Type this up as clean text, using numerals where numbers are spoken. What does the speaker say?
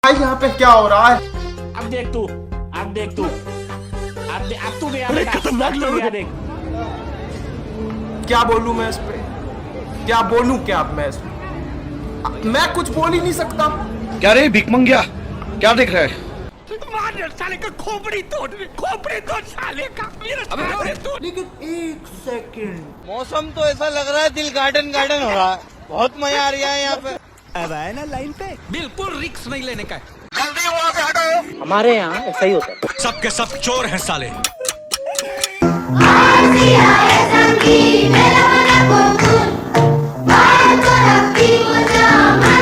भाई यहाँ पे क्या हो रहा है? अब देख तू, अब देख तू, अब तू गया बेटा, खतरनाक अब तू लोग गया हैं। देख। क्या बोलूं मैं इस पे? क्या बोलूं क्या मैं इस पे? मैं कुछ बोल ही नहीं सकता। क्या रे भिकमंगिया, क्या देख रहा है? मार साले का खोपड़ी तोड़ साले का मेरा साले तोड़। लेकिन एक सेकंड, मौसम तो ऐसा लग रहा है दिल गार्डन गार्डन हो रहा है। बहुत मजा आ रहा है यहाँ पे। अब आया ना लाइन पे, बिल्कुल रिक्स नहीं लेने का। जल्दी वहाँ से हटो। हमारे यहाँ ऐसा ही होता है। सबके सब चोर हैं साले। Meron ako kung bakit ko nagtiwala